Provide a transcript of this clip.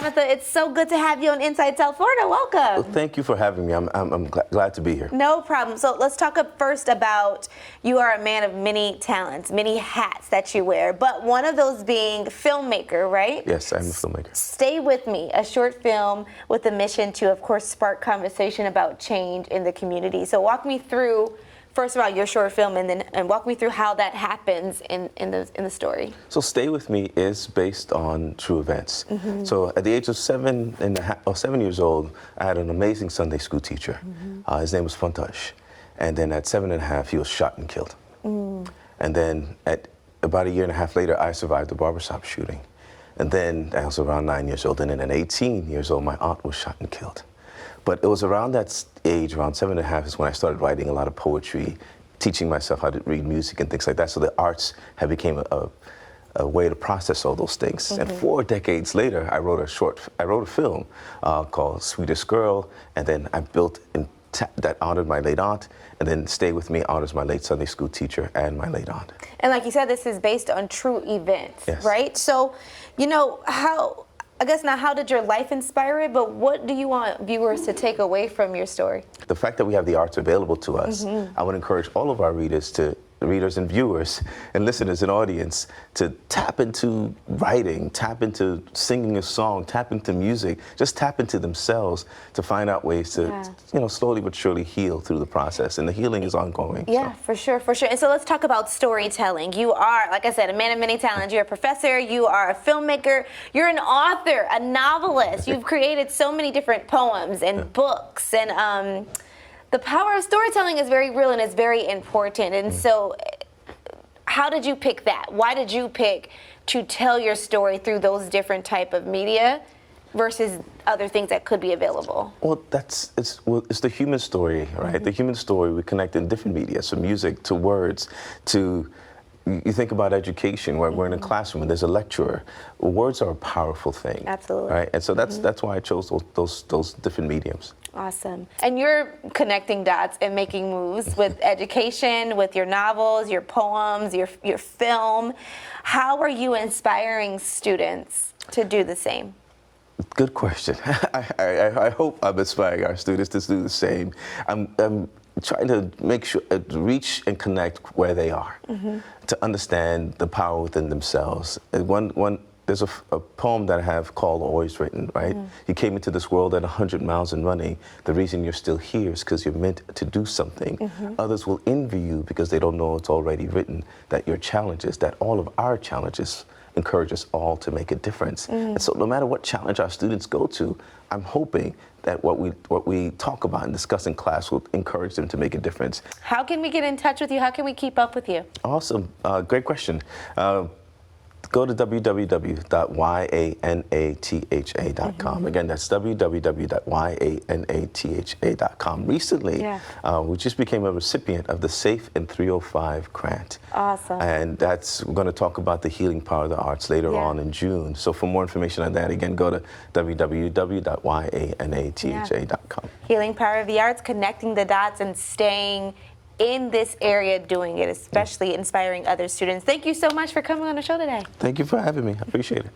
Tamitha, it's so good to have you on Inside South Florida. Welcome. Well, thank you for having me. I'm glad to be here. No problem. So let's talk first about you are a man of many talents, many hats that you wear, but one of those being filmmaker, right? Yes, I'm a filmmaker. Stay With Me, a short film with a mission to, of course, spark conversation about change in the community. So walk me through, first of all, your short film, and walk me through how that happens in the story. So Stay With Me is based on true events. Mm-hmm. So at the age of 7 years old, I had an amazing Sunday school teacher. Mm-hmm. His name was Fantash. And then at 7.5, he was shot and killed. Mm. And then at about a year and a half later, I survived the barbershop shooting. And then I was around 9 years old. And then at 18 years old, my aunt was shot and killed. But it was around that age, around 7.5, is when I started writing a lot of poetry, teaching myself how to read music and things like that. So the arts have become a way to process all those things. Mm-hmm. And 4 decades later, I wrote a film called Sweetest Girl, and then I built that honored my late aunt, and then Stay With Me honors my late Sunday school teacher and my late aunt. And like you said, this is based on true events, yes. right? So, you know, I guess not how did your life inspire it, but what do you want viewers to take away from your story? The fact that we have the arts available to us, I would encourage all of our readers and viewers and listeners and audience to tap into writing, tap into singing a song, tap into music, just tap into themselves to find out ways to, slowly but surely heal through the process. And the healing is ongoing. Yeah, so. for sure. And so let's talk about storytelling. You are, like I said, a man of many talents. You're a professor, you are a filmmaker, you're an author, a novelist. You've created so many different poems and books, and the power of storytelling is very real and it's very important. And so how did you pick that? Why did you pick to tell your story through those different type of media versus other things that could be available? Well, it's the human story, right? The human story we connect in different media, so music to words to. You think about education, where we're in a classroom and there's a lecturer. Words are a powerful thing. Absolutely. Right? And so that's why I chose those different mediums. Awesome. And you're connecting dots and making moves with education, with your novels, your poems, your film. How are you inspiring students to do the same? Good question. I hope I'm inspiring our students to do the same. I'm trying to make sure reach and connect where they are, to understand the power within themselves. There's a poem that I have called Always Written, right? You came into this world at 100 miles and running. The reason you're still here is because you're meant to do something. Others will envy you because they don't know it's already written, that your challenges, that all of our challenges encourage us all to make a difference. And so no matter what challenge our students go to, I'm hoping that what we talk about and discuss in class will encourage them to make a difference. How can we get in touch with you? How can we keep up with you? Awesome. Great question. Go to www.yanatha.com. Again, that's www.yanatha.com. Recently, we just became a recipient of the Safe in 305 grant. Awesome. And we're going to talk about the healing power of the arts later on in June. So for more information on that, again, go to www.yanatha.com. Healing power of the arts, connecting the dots and staying in this area doing it, especially inspiring other students. Thank you so much for coming on the show today. Thank you for having me. I appreciate it.